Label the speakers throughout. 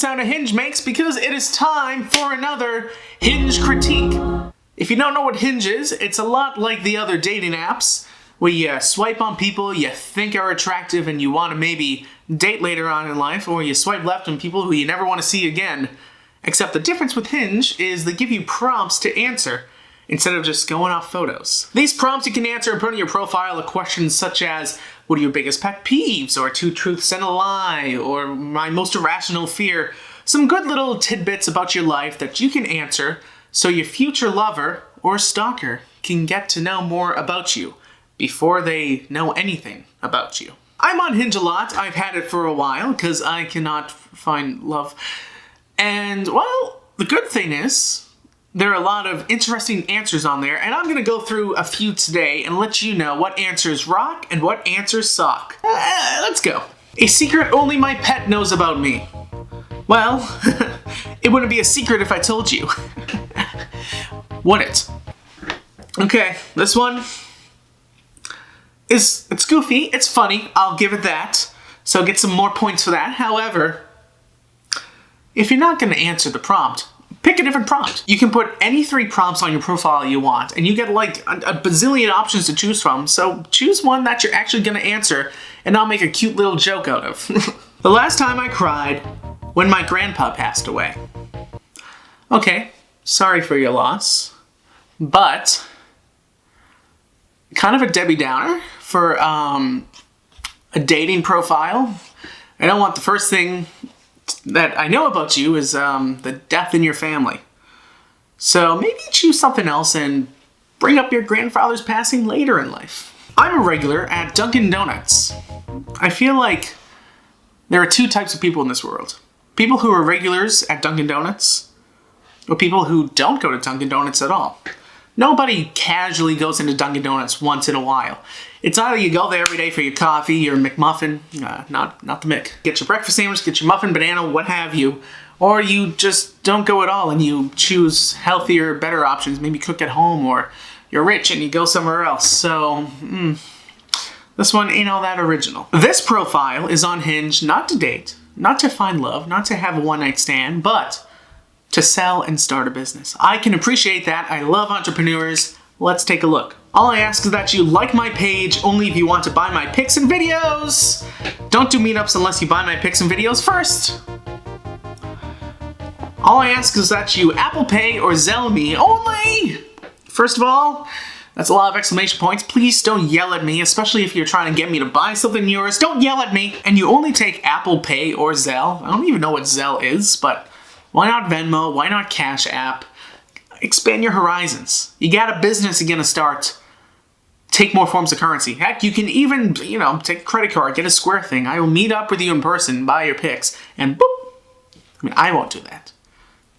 Speaker 1: sound a Hinge makes because it is time for another Hinge critique. If you don't know what Hinge is, it's a lot like the other dating apps where you swipe on people you think are attractive and you want to maybe date later on in life, or you swipe left on people who you never want to see again. Except the difference with Hinge is they give you prompts to answer instead of just going off photos. These prompts you can answer and put in your profile are questions such as, what are your biggest pet peeves, or two truths and a lie, or my most irrational fear. Some good little tidbits about your life that you can answer so your future lover or stalker can get to know more about you before they know anything about you. I'm on Hinge a lot. I've had it for a while because I cannot find love. And, well, the good thing is there are a lot of interesting answers on there, and I'm going to go through a few today and let you know what answers rock and what answers suck. Let's go. A secret only my pet knows about me. Well, it wouldn't be a secret if I told you. Would it? Okay, this one it's goofy, it's funny, I'll give it that. So get some more points for that. However, if you're not going to answer the prompt, pick a different prompt. You can put any 3 prompts on your profile you want, and you get like a bazillion options to choose from, so choose one that you're actually going to answer, and I'll make a cute little joke out of. The last time I cried, when my grandpa passed away. Okay, sorry for your loss, but kind of a Debbie Downer for a dating profile. I don't want the first thing that I know about you is the death in your family. So maybe choose something else and bring up your grandfather's passing later in life. I'm a regular at Dunkin' Donuts. I feel like there are 2 types of people in this world. People who are regulars at Dunkin' Donuts, or people who don't go to Dunkin' Donuts at all. Nobody casually goes into Dunkin' Donuts once in a while. It's either you go there every day for your coffee, your McMuffin, not the Mick. Get your breakfast sandwich, get your muffin, banana, what have you. Or you just don't go at all and you choose healthier, better options. Maybe cook at home, or you're rich and you go somewhere else. So, this one ain't all that original. This profile is on Hinge not to date, not to find love, not to have a one-night stand, but to sell and start a business. I can appreciate that. I love entrepreneurs. Let's take a look. All I ask is that you like my page only if you want to buy my pics and videos. Don't do meetups unless you buy my pics and videos first. All I ask is that you Apple Pay or Zelle me only. First of all, that's a lot of exclamation points. Please don't yell at me, especially if you're trying to get me to buy something yours. Don't yell at me. And you only take Apple Pay or Zelle. I don't even know what Zelle is, but why not Venmo? Why not Cash App? Expand your horizons. You got a business you're gonna start. Take more forms of currency. Heck, you can even, take a credit card, get a Square thing. I will meet up with you in person, buy your pics, and boop. I mean, I won't do that.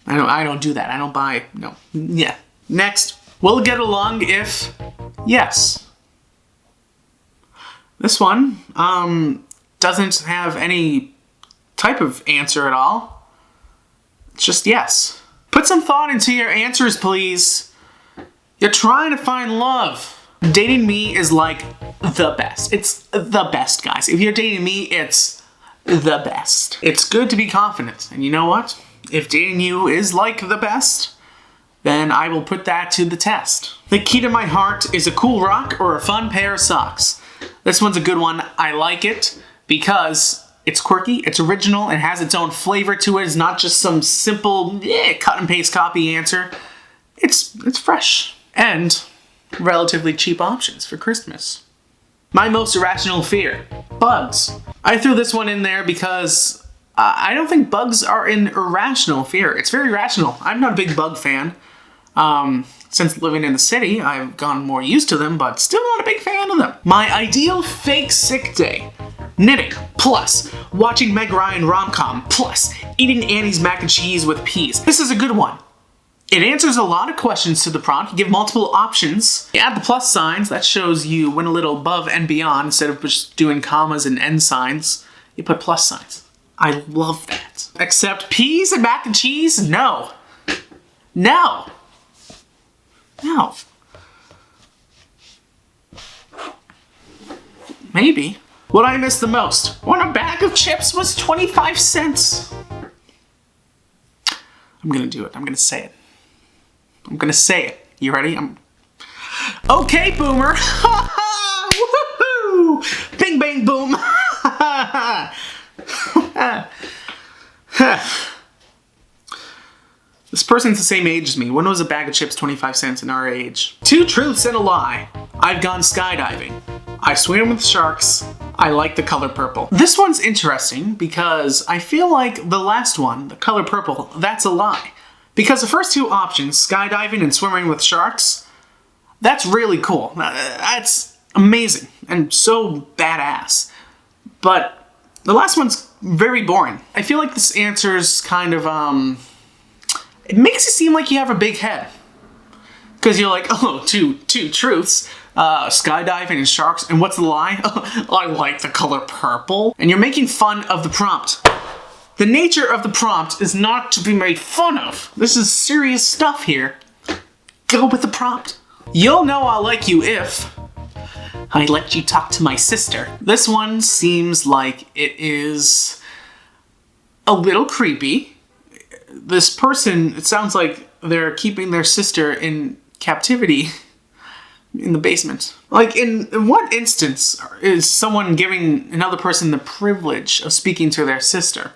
Speaker 1: I don't do that. I don't buy, no. Yeah. Next. We'll get along if yes. This one doesn't have any type of answer at all. It's just yes. Put some thought into your answers, please. You're trying to find love. Dating me is like the best. It's the best, guys. If you're dating me, it's the best. It's good to be confident. And you know what? If dating you is like the best, then I will put that to the test. The key to my heart is a cool rock or a fun pair of socks. This one's a good one. I like it because it's quirky, it's original, it has its own flavor to it. It's not just some simple cut and paste copy answer. It's fresh and relatively cheap options for Christmas. My most irrational fear, bugs. I threw this one in there because I don't think bugs are an irrational fear. It's very rational. I'm not a big bug fan. Since living in the city, I've gotten more used to them, but still not a big fan of them. My ideal fake sick day. Knitting, plus watching Meg Ryan rom-com, plus eating Annie's mac and cheese with peas. This is a good one. It answers a lot of questions to the prompt. You give multiple options. You add the plus signs. That shows you went a little above and beyond. Instead of just doing commas and end signs, you put plus signs. I love that. Except peas and mac and cheese? No. No. No. Maybe. What I miss the most? When a bag of chips was 25 cents. I'm gonna do it. I'm gonna say it. I'm gonna say it. You ready? Okay, boomer. Woohoo! Bing, bang, boom. This person's the same age as me. When was a bag of chips 25 cents in our age? 2 truths and a lie. I've gone skydiving. I swim with sharks. I like the color purple. This one's interesting because I feel like the last one, the color purple, that's a lie. Because the first 2 options, skydiving and swimming with sharks, that's really cool. That's amazing and so badass. But the last one's very boring. I feel like this answer's kind of, it makes it seem like you have a big head. Because you're like, oh, two truths. Skydiving and sharks. And what's the lie? I like the color purple. And you're making fun of the prompt. The nature of the prompt is not to be made fun of. This is serious stuff here. Go with the prompt. You'll know I'll like you if I let you talk to my sister. This one seems like it is a little creepy. This person, it sounds like they're keeping their sister in captivity in the basement. Like, in what instance is someone giving another person the privilege of speaking to their sister?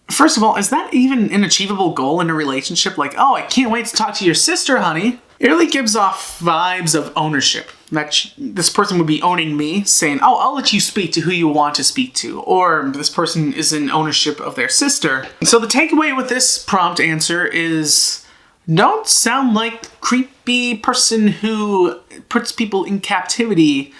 Speaker 1: First of all, is that even an achievable goal in a relationship? Like, oh, I can't wait to talk to your sister, honey. It really gives off vibes of ownership. That this person would be owning me, saying, oh, I'll let you speak to who you want to speak to. Or this person is in ownership of their sister. So the takeaway with this prompt answer is, don't sound like creepy person who puts people in captivity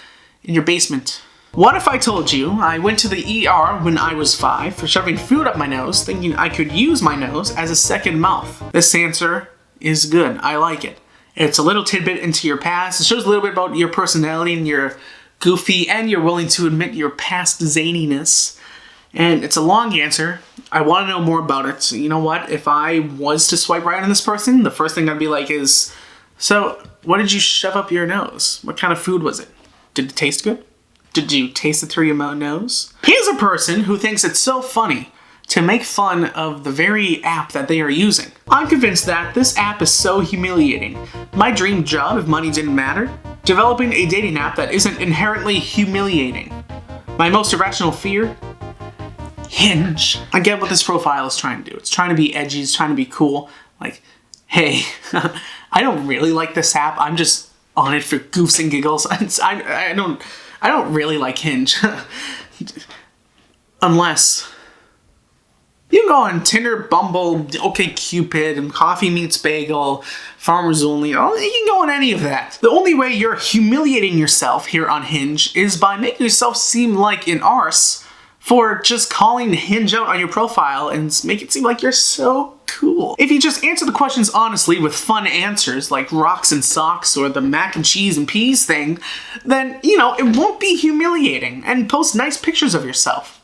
Speaker 1: in your basement. What if I told you I went to the ER when I was 5 for shoving food up my nose, thinking I could use my nose as a second mouth? This answer is good. I like it. It's a little tidbit into your past. It shows a little bit about your personality and your goofy, and you're willing to admit your past zaniness. And it's a long answer. I want to know more about it. So you know what? If I was to swipe right on this person, the first thing I'd be like is, so what did you shove up your nose? What kind of food was it? Did it taste good? Did you taste it through your nose? Here's a person who thinks it's so funny to make fun of the very app that they are using. I'm convinced that this app is so humiliating. My dream job, if money didn't matter, developing a dating app that isn't inherently humiliating. My most irrational fear? Hinge. I get what this profile is trying to do. It's trying to be edgy, it's trying to be cool. Like, hey, I don't really like this app. I'm just on it for goofs and giggles. I don't really like Hinge. Unless you can go on Tinder, Bumble, OkCupid, and Coffee Meets Bagel, Farmers Only. You can go on any of that. The only way you're humiliating yourself here on Hinge is by making yourself seem like an arse for just calling Hinge out on your profile and make it seem like you're so cool. If you just answer the questions honestly with fun answers like rocks and socks or the mac and cheese and peas thing, then, it won't be humiliating, and post nice pictures of yourself.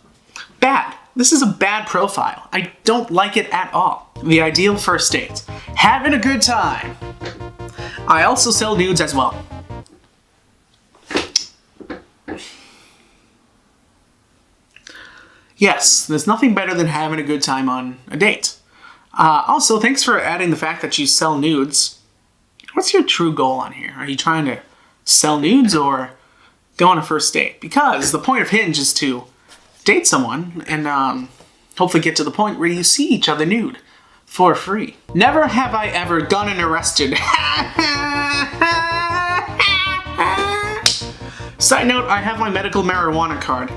Speaker 1: Bad. This is a bad profile. I don't like it at all. The ideal first date. Having a good time. I also sell nudes as well. Yes, there's nothing better than having a good time on a date. Also, thanks for adding the fact that you sell nudes. What's your true goal on here? Are you trying to sell nudes or go on a first date? Because the point of Hinge is to date someone and hopefully get to the point where you see each other nude for free. Never have I ever gone and arrested. Side note, I have my medical marijuana card.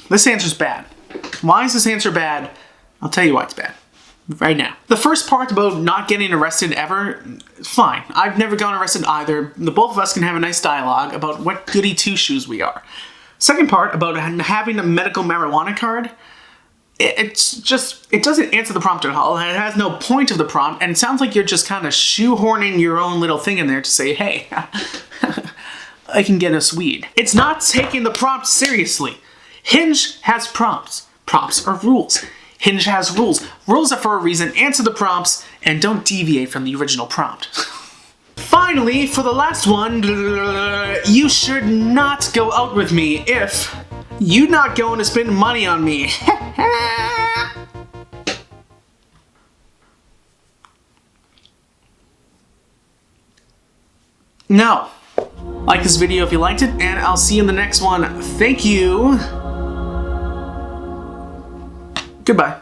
Speaker 1: This answer's bad. Why is this answer bad? I'll tell you why it's bad. Right now. The first part about not getting arrested ever, fine. I've never gone arrested either. The both of us can have a nice dialogue about what goody two-shoes we are. Second part about having a medical marijuana card, it doesn't answer the prompt at all. It has no point of the prompt, and it sounds like you're just kind of shoehorning your own little thing in there to say, hey, I can get us weed. It's not taking the prompt seriously. Hinge has prompts. Prompts are rules. Hinge has rules. Rules are for a reason. Answer the prompts and don't deviate from the original prompt. Finally, for the last one, you should not go out with me if you're not going to spend money on me. No. Like this video if you liked it, and I'll see you in the next one. Thank you. Goodbye.